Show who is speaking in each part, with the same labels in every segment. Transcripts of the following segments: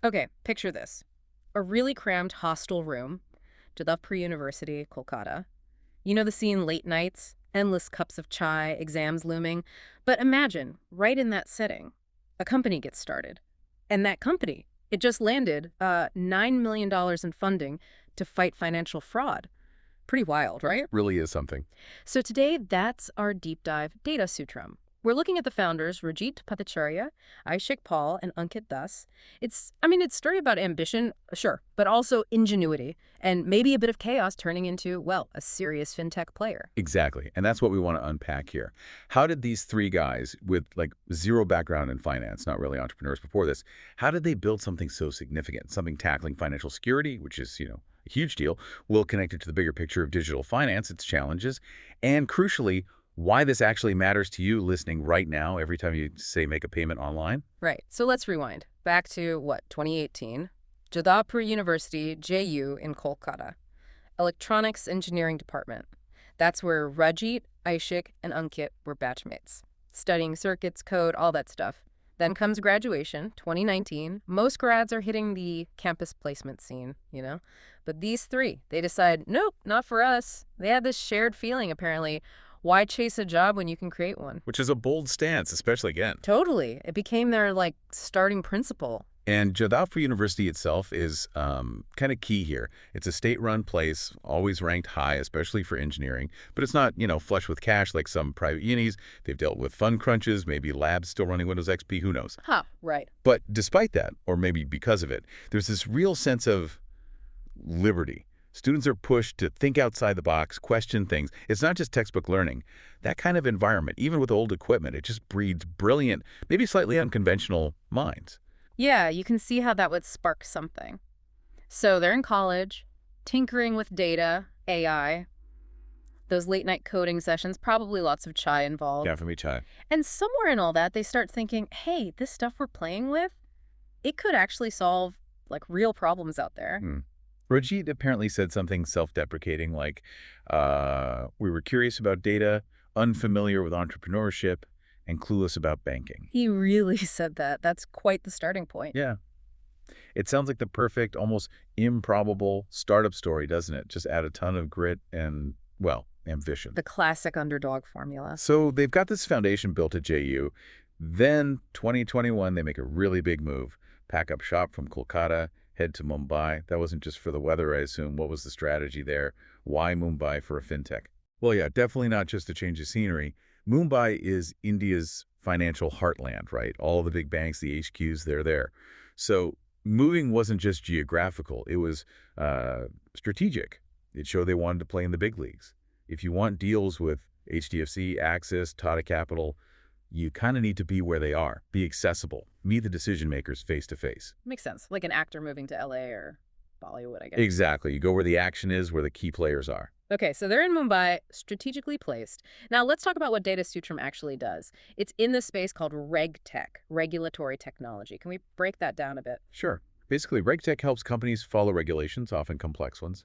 Speaker 1: Okay, picture this. A really crammed hostel room, Jadavpur University, Kolkata. You know the scene, late nights, endless cups of chai, exams looming. But imagine, right in that setting, a company gets started. And that company, it just landed $9 million in funding to fight financial fraud. Pretty wild, right?
Speaker 2: Really is something.
Speaker 1: So today, that's our deep dive Data Sutram. We're looking at the founders, Rajit Bhattacharya, Aishik Paul, and Ankit Das. It's a story about ambition, sure, but also ingenuity, and maybe a bit of chaos turning into, well, a serious fintech player.
Speaker 2: Exactly. And that's what we want to unpack here. How did these three guys with like zero background in finance, not really entrepreneurs before this, how did they build something so significant, something tackling financial security, which is, a huge deal, well connected to the bigger picture of digital finance, its challenges, and crucially, why this actually matters to you listening right now every time you say make a payment online?
Speaker 1: Right, so let's rewind. Back to, 2018? Jadavpur University, JU in Kolkata. Electronics Engineering Department. That's where Rajit, Aishik, and Ankit were batchmates, studying circuits, code, all that stuff. Then comes graduation, 2019. Most grads are hitting the campus placement scene. But these three, they decide, nope, not for us. They had this shared feeling, apparently. Why chase a job when you can create one?
Speaker 2: Which is a bold stance, especially again.
Speaker 1: Totally. It became their, starting principle.
Speaker 2: And Jadavpur University itself is kind of key here. It's a state-run place, always ranked high, especially for engineering. But it's not, flush with cash like some private unis. They've dealt with fund crunches, maybe labs still running Windows XP, who knows?
Speaker 1: Huh, right.
Speaker 2: But despite that, or maybe because of it, there's this real sense of liberty. Students are pushed to think outside the box, question things. It's not just textbook learning. That kind of environment, even with old equipment, it just breeds brilliant, maybe slightly unconventional minds.
Speaker 1: Yeah, you can see how that would spark something. So they're in college, tinkering with data, AI, those late-night coding sessions, probably lots of chai involved.
Speaker 2: Yeah, for me, chai.
Speaker 1: And somewhere in all that, they start thinking, hey, this stuff we're playing with, it could actually solve, real problems out there.
Speaker 2: Rajit apparently said something self-deprecating like, we were curious about data, unfamiliar with entrepreneurship, and clueless about banking.
Speaker 1: He really said that. That's quite the starting point.
Speaker 2: Yeah. It sounds like the perfect, almost improbable startup story, doesn't it? Just add a ton of grit and, well, ambition.
Speaker 1: The classic underdog formula.
Speaker 2: So they've got this foundation built at JU. Then 2021, they make a really big move. Pack up shop from Kolkata, head to Mumbai. That wasn't just for the weather, I assume. What was the strategy there? Why Mumbai for a fintech? Well, yeah, definitely not just a change of scenery. Mumbai is India's financial heartland, right? All the big banks, the HQs, they're there. So moving wasn't just geographical. It was strategic. It showed they wanted to play in the big leagues. If you want deals with HDFC, Axis, Tata Capital, you kind of need to be where they are, be accessible, meet the decision makers face to face.
Speaker 1: Makes sense. Like an actor moving to LA or Bollywood, I guess.
Speaker 2: Exactly. You go where the action is, where the key players are.
Speaker 1: Okay, so they're in Mumbai, strategically placed. Now let's talk about what Data Sutram actually does. It's in this space called RegTech, regulatory technology. Can we break that down a bit?
Speaker 2: Sure. Basically, RegTech helps companies follow regulations, often complex ones.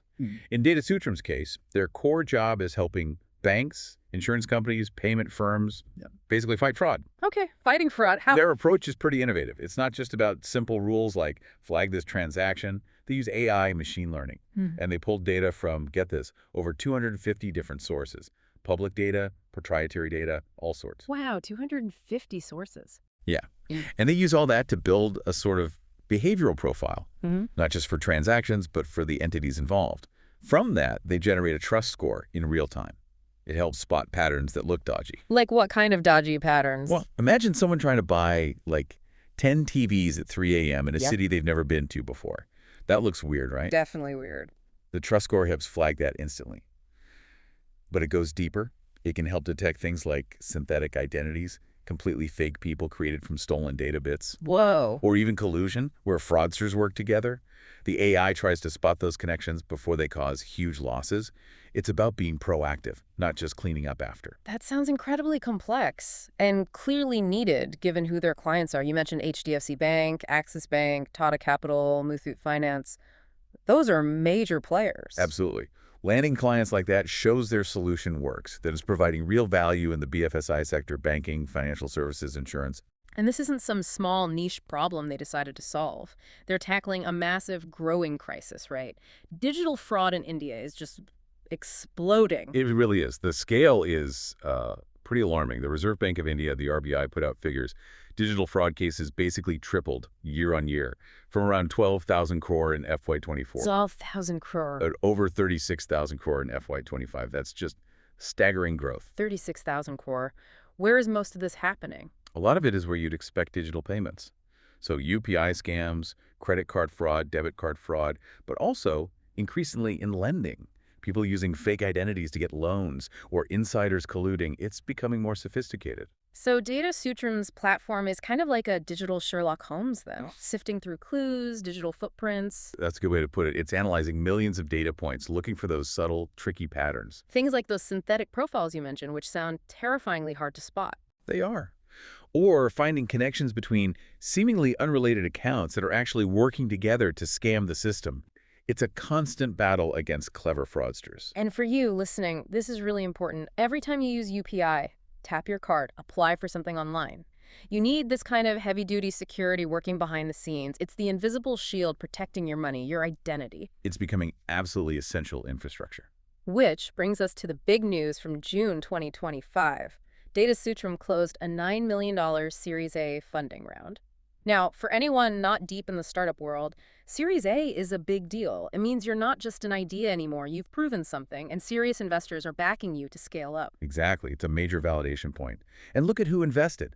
Speaker 2: In Data Sutram's case, their core job is helping banks, insurance companies, payment firms, basically fight fraud.
Speaker 1: Okay, fighting fraud. How?
Speaker 2: Their approach is pretty innovative. It's not just about simple rules like flag this transaction. They use AI, machine learning, and they pull data from, get this, over 250 different sources. Public data, proprietary data, all sorts.
Speaker 1: Wow, 250 sources.
Speaker 2: Yeah. And they use all that to build a sort of behavioral profile, not just for transactions, but for the entities involved. From that, they generate a trust score in real time. It helps spot patterns that look dodgy.
Speaker 1: Like what kind of dodgy patterns?
Speaker 2: Well, imagine someone trying to buy, 10 TVs at 3 a.m. in a city they've never been to before. That looks weird, right?
Speaker 1: Definitely weird.
Speaker 2: The trust score helps flag that instantly. But it goes deeper. It can help detect things like synthetic identities, completely fake people created from stolen data bits.
Speaker 1: Whoa.
Speaker 2: Or even collusion, where fraudsters work together. The AI tries to spot those connections before they cause huge losses. It's about being proactive, not just cleaning up after.
Speaker 1: That sounds incredibly complex and clearly needed given who their clients are. You mentioned HDFC Bank, Axis Bank, Tata Capital, Muthoot Finance. Those are major players.
Speaker 2: Absolutely. Landing clients like that shows their solution works, that it's providing real value in the BFSI sector, banking, financial services, insurance.
Speaker 1: And this isn't some small niche problem they decided to solve. They're tackling a massive growing crisis, right? Digital fraud in India is just exploding.
Speaker 2: It really is. The scale is pretty alarming. The Reserve Bank of India, the RBI, put out figures. Digital fraud cases basically tripled year on year, from around 12,000 crore in FY24
Speaker 1: 12,000 crore.
Speaker 2: to over 36,000 crore in FY25. That's just staggering growth.
Speaker 1: 36,000 crore. Where is most of this happening?
Speaker 2: A lot of it is where you'd expect digital payments. So UPI scams, credit card fraud, debit card fraud, but also increasingly in lending. People using fake identities to get loans or insiders colluding. It's becoming more sophisticated.
Speaker 1: So Data Sutram's platform is kind of like a digital Sherlock Holmes, then, sifting through clues, digital footprints.
Speaker 2: That's a good way to put it. It's analyzing millions of data points, looking for those subtle, tricky patterns.
Speaker 1: Things like those synthetic profiles you mentioned, which sound terrifyingly hard to spot.
Speaker 2: They are. Or finding connections between seemingly unrelated accounts that are actually working together to scam the system. It's a constant battle against clever fraudsters.
Speaker 1: And for you listening, this is really important. Every time you use UPI, tap your card, apply for something online. You need this kind of heavy-duty security working behind the scenes. It's the invisible shield protecting your money, your identity.
Speaker 2: It's becoming absolutely essential infrastructure.
Speaker 1: Which brings us to the big news from June 2025. Data Sutram closed a $9 million Series A funding round. Now, for anyone not deep in the startup world, Series A is a big deal. It means you're not just an idea anymore. You've proven something, and serious investors are backing you to scale up.
Speaker 2: Exactly. It's a major validation point. And look at who invested.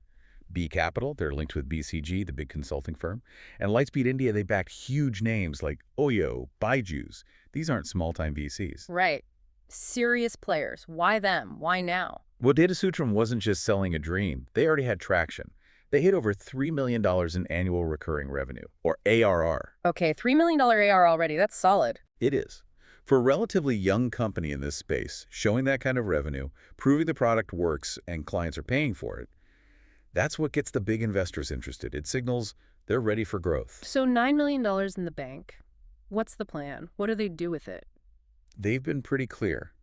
Speaker 2: B Capital, they're linked with BCG, the big consulting firm. And Lightspeed India, they backed huge names like Oyo, Byju's. These aren't small-time VCs.
Speaker 1: Right. Serious players. Why them? Why now?
Speaker 2: Well, Data Sutram wasn't just selling a dream. They already had traction. They hit over $3 million in annual recurring revenue, or ARR.
Speaker 1: Okay, $3 million ARR already. That's solid.
Speaker 2: It is. For a relatively young company in this space, showing that kind of revenue, proving the product works and clients are paying for it, that's what gets the big investors interested. It signals they're ready for growth.
Speaker 1: So $9 million in the bank. What's the plan? What do they do with it?
Speaker 2: They've been pretty clear.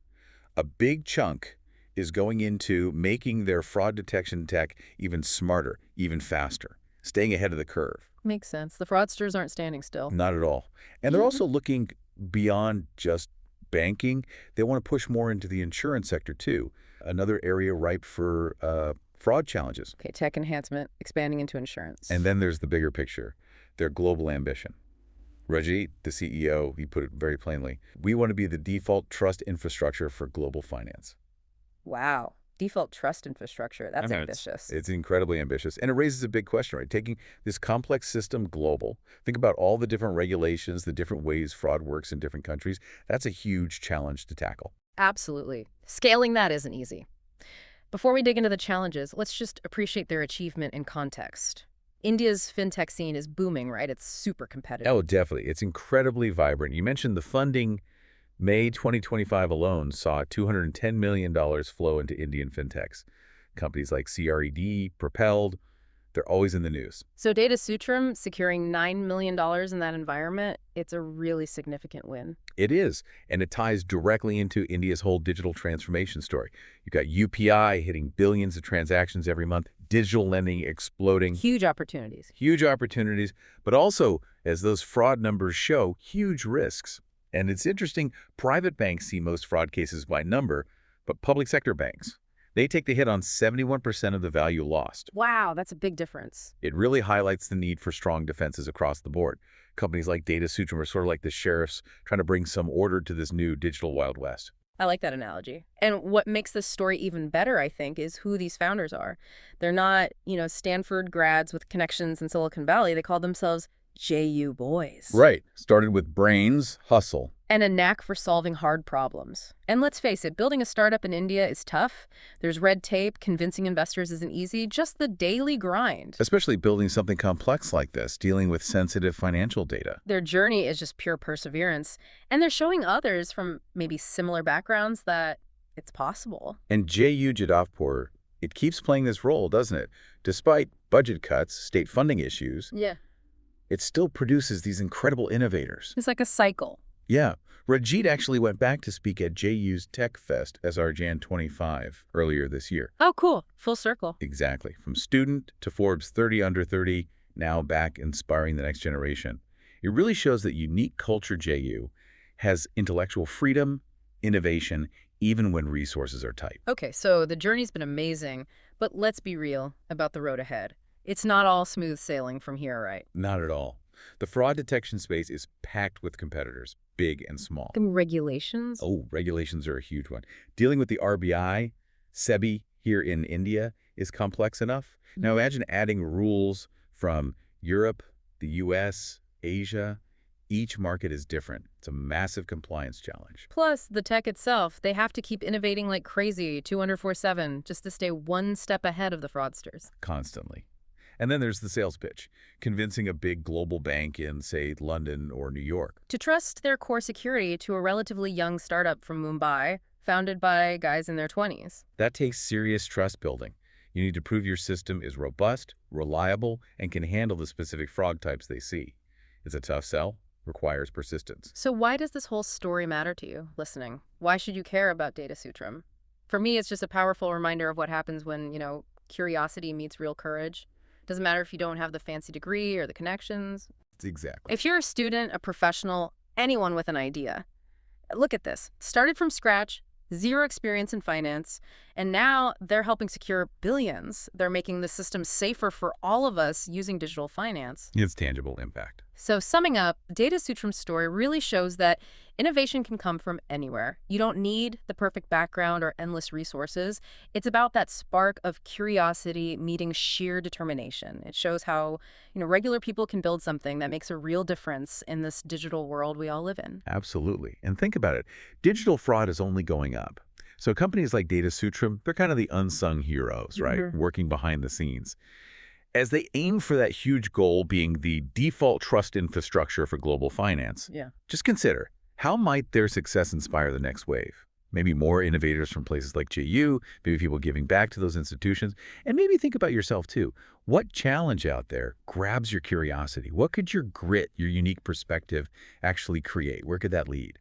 Speaker 2: A big chunk is going into making their fraud detection tech even smarter, even faster, staying ahead of the curve.
Speaker 1: Makes sense. The fraudsters aren't standing still.
Speaker 2: Not at all. And they're also looking beyond just banking. They want to push more into the insurance sector, too, another area ripe for fraud challenges.
Speaker 1: Okay, tech enhancement, expanding into insurance.
Speaker 2: And then there's the bigger picture, their global ambition. Rajit, the CEO, he put it very plainly, we want to be the default trust infrastructure for global finance.
Speaker 1: Wow. Default trust infrastructure. That's
Speaker 2: I know,
Speaker 1: ambitious.
Speaker 2: It's incredibly ambitious. And it raises a big question, right? Taking this complex system global, think about all the different regulations, the different ways fraud works in different countries. That's a huge challenge to tackle.
Speaker 1: Absolutely. Scaling that isn't easy. Before we dig into the challenges, let's just appreciate their achievement in context. India's fintech scene is booming, right? It's super competitive.
Speaker 2: Oh, definitely. It's incredibly vibrant. You mentioned the funding. May 2025 alone saw $210 million flow into Indian fintechs. Companies like CRED, Propelled, they're always in the news.
Speaker 1: So Data Sutram securing $9 million in that environment, it's a really significant win.
Speaker 2: It is, and it ties directly into India's whole digital transformation story. You've got UPI hitting billions of transactions every month, digital lending exploding.
Speaker 1: Huge opportunities.
Speaker 2: Huge opportunities, but also, as those fraud numbers show, huge risks. And it's interesting, private banks see most fraud cases by number, but public sector banks, they take the hit on 71% of the value lost.
Speaker 1: Wow, that's a big difference.
Speaker 2: It really highlights the need for strong defenses across the board. Companies like Data Sutram are sort of like the sheriffs trying to bring some order to this new digital Wild West.
Speaker 1: I like that analogy. And what makes this story even better, I think, is who these founders are. They're not, Stanford grads with connections in Silicon Valley. They call themselves JU boys.
Speaker 2: Right. Started with brains, hustle.
Speaker 1: And a knack for solving hard problems. And let's face it, building a startup in India is tough. There's red tape, convincing investors isn't easy, just the daily grind.
Speaker 2: Especially building something complex like this, dealing with sensitive financial data.
Speaker 1: Their journey is just pure perseverance. And they're showing others from maybe similar backgrounds that it's possible.
Speaker 2: And JU Jadavpur, it keeps playing this role, doesn't it? Despite budget cuts, state funding issues,
Speaker 1: Yeah.
Speaker 2: it still produces these incredible innovators.
Speaker 1: It's like a cycle.
Speaker 2: Yeah, Rajit actually went back to speak at JU's Tech Fest as our Jan 25 earlier this year.
Speaker 1: Oh, cool. Full circle.
Speaker 2: Exactly. From student to Forbes 30 under 30, now back inspiring the next generation. It really shows that unique culture JU has intellectual freedom, innovation, even when resources are tight.
Speaker 1: Okay, so the journey's been amazing, but let's be real about the road ahead. It's not all smooth sailing from here, right?
Speaker 2: Not at all. The fraud detection space is packed with competitors, big and small.
Speaker 1: The regulations?
Speaker 2: Oh, regulations are a huge one. Dealing with the RBI, SEBI here in India is complex enough. Now imagine adding rules from Europe, the US, Asia. Each market is different. It's a massive compliance challenge.
Speaker 1: Plus, the tech itself, they have to keep innovating like crazy, 204/7, just to stay one step ahead of the fraudsters.
Speaker 2: Constantly. And then there's the sales pitch, convincing a big global bank in, say, London or New York.
Speaker 1: To trust their core security to a relatively young startup from Mumbai, founded by guys in their 20s.
Speaker 2: That takes serious trust building. You need to prove your system is robust, reliable, and can handle the specific fraud types they see. It's a tough sell, requires persistence.
Speaker 1: So why does this whole story matter to you, listening? Why should you care about Data Sutram? For me, it's just a powerful reminder of what happens when, curiosity meets real courage. Doesn't matter if you don't have the fancy degree or the connections.
Speaker 2: Exactly.
Speaker 1: If you're a student, a professional, anyone with an idea, look at this. Started from scratch, zero experience in finance, and now they're helping secure billions. They're making the system safer for all of us using digital finance.
Speaker 2: It's tangible impact.
Speaker 1: So summing up, Data Sutram's story really shows that innovation can come from anywhere. You don't need the perfect background or endless resources. It's about that spark of curiosity meeting sheer determination. It shows how, regular people can build something that makes a real difference in this digital world we all live in.
Speaker 2: Absolutely. And think about it. Digital fraud is only going up. So companies like Data Sutram, they're kind of the unsung heroes, right? Working behind the scenes. As they aim for that huge goal being the default trust infrastructure for global finance, just consider, how might their success inspire the next wave? Maybe more innovators from places like JU, maybe people giving back to those institutions, and maybe think about yourself too. What challenge out there grabs your curiosity? What could your grit, your unique perspective actually create? Where could that lead?